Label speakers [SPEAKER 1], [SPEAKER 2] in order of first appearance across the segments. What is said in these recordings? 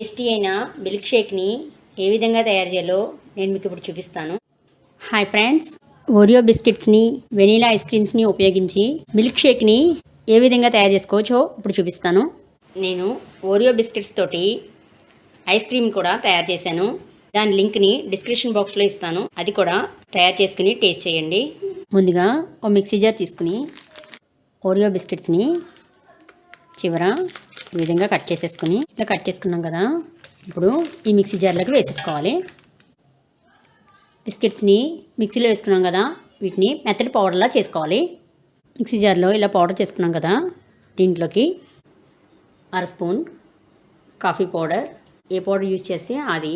[SPEAKER 1] Tasty అయిన milk షేక్ని ఏ విధంగా తయారు చేయాలో నేను మీకు ఇప్పుడు చూపిస్తాను. హాయ్ ఫ్రెండ్స్, ఓరియో బిస్కెట్స్ని వెనీలా ఐస్ క్రీమ్స్ని ఉపయోగించి మిల్క్ షేక్ని ఏ విధంగా తయారు చేసుకోవచ్చో ఇప్పుడు చూపిస్తాను. నేను ఓరియో బిస్కెట్స్ తోటి ఐస్ క్రీమ్ కూడా తయారు చేశాను. దాని లింక్ని డిస్క్రిప్షన్ బాక్స్లో ఇస్తాను. అది కూడా తయారు చేసుకుని టేస్ట్ చేయండి. ముందుగా ఓ మిక్సీ జార్ తీసుకుని ఓరియో బిస్కెట్స్ని చివర ఈ విధంగా కట్ చేసేసుకుని ఇలా కట్ చేసుకున్నాం కదా, ఇప్పుడు ఈ మిక్సీ జార్లోకి వేసేసుకోవాలి. బిస్కెట్స్ని మిక్సీలో వేసుకున్నాం కదా, వీటిని మెత్తటి పౌడర్లా చేసుకోవాలి. మిక్సీ జార్లో ఇలా పౌడర్ చేసుకున్నాం కదా, దీంట్లోకి 1/2 స్పూన్ కాఫీ పౌడర్, ఏ పౌడర్ యూజ్ చేస్తే అది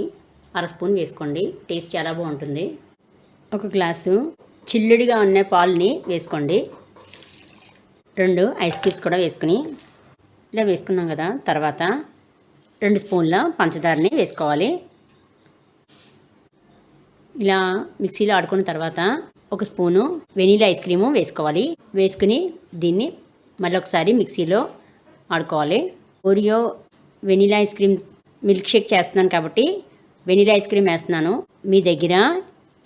[SPEAKER 1] 1/2 స్పూన్ వేసుకోండి. టేస్ట్ చాలా బాగుంటుంది. 1 గ్లాసు చిల్లుడిగా ఉన్న పాలని వేసుకోండి. 2 ఐస్ క్యూబ్స్ కూడా వేసుకుని ఇలా వేసుకున్నాం కదా, తర్వాత 2 స్పూన్ల పంచదారని వేసుకోవాలి. ఇలా మిక్సీలో ఆడుకున్న తర్వాత 1 స్పూను వెనీలా ఐస్ క్రీము వేసుకోవాలి. వేసుకుని దీన్ని మళ్ళీ ఒకసారి మిక్సీలో ఆడుకోవాలి. Oreo vanilla ice cream milk shake చేస్తున్నాను కాబట్టి వెనీలా ఐస్ క్రీమ్ వేస్తున్నాను. మీ దగ్గర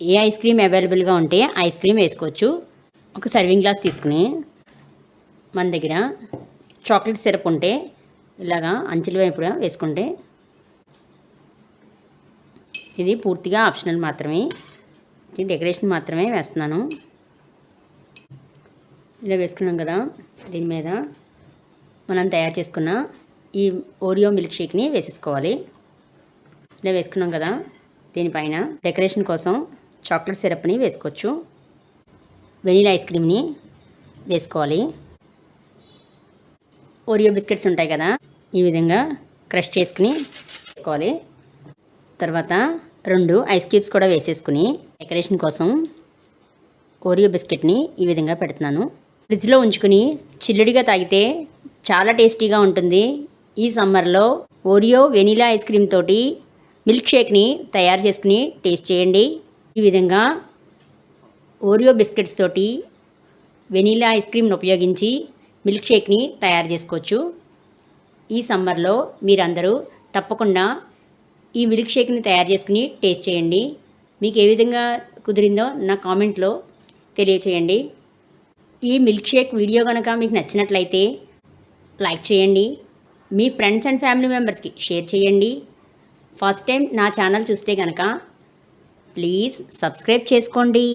[SPEAKER 1] ఏ ఐస్ క్రీమ్ అవైలబుల్గా ఉంటే ఐస్ క్రీమ్ వేసుకోవచ్చు. ఒక సర్వింగ్ గ్లాస్ తీసుకుని మన దగ్గర చాక్లెట్ సిరప్ ఉంటే ఇలాగా అంచుల వైపుగా వేసుకుంటే, ఇది పూర్తిగా ఆప్షనల్ మాత్రమే, ఇది డెకరేషన్ మాత్రమే వేస్తున్నాను. ఇలా వేసుకున్నాం కదా, దీని మీద మనం తయారు చేసుకున్న ఈ ఓరియో మిల్క్ షేక్ని వేసేసుకోవాలి. ఇలా వేసుకున్నాం కదా, దీనిపైన డెకరేషన్ కోసం చాక్లెట్ సిరప్ని వేసుకోవచ్చు. వెనీలా ఐస్ క్రీమ్ని వేసుకోవాలి. ఓరియో బిస్కెట్స్ ఉంటాయి కదా, ఈ విధంగా క్రష్ చేసుకుని వేసుకోవాలి. తర్వాత 2 ఐస్ క్యూబ్స్ కూడా వేసేసుకుని డెకరేషన్ కోసం ఓరియో బిస్కెట్ని ఈ విధంగా పెడుతున్నాను. ఫ్రిడ్జ్లో ఉంచుకుని చిల్లుడిగా తాగితే చాలా టేస్టీగా ఉంటుంది. ఈ సమ్మర్లో ఓరియో వెనీలా ఐస్ క్రీమ్ తోటి మిల్క్ షేక్ని తయారు చేసుకుని టేస్ట్ చేయండి. ఈ విధంగా ఓరియో బిస్కెట్స్ తోటి వెనీలా ఐస్ క్రీమ్ని ఉపయోగించి మిల్క్ షేక్ని తయారు చేసుకోవచ్చు. ఈ సమ్మర్లో మీరందరూ తప్పకుండా ఈ మిల్క్ షేక్ని తయారు చేసుకుని టేస్ట్ చేయండి. మీకు ఏ విధంగా కుదిరిందో నా కామెంట్లో తెలియచేయండి. ఈ మిల్క్ షేక్ వీడియో కనుక మీకు నచ్చినట్లయితే లైక్ చేయండి. మీ ఫ్రెండ్స్ అండ్ ఫ్యామిలీ మెంబర్స్కి షేర్ చేయండి. ఫస్ట్ టైం నా ఛానల్ చూస్తే కనుక ప్లీజ్ సబ్స్క్రైబ్ చేసుకోండి.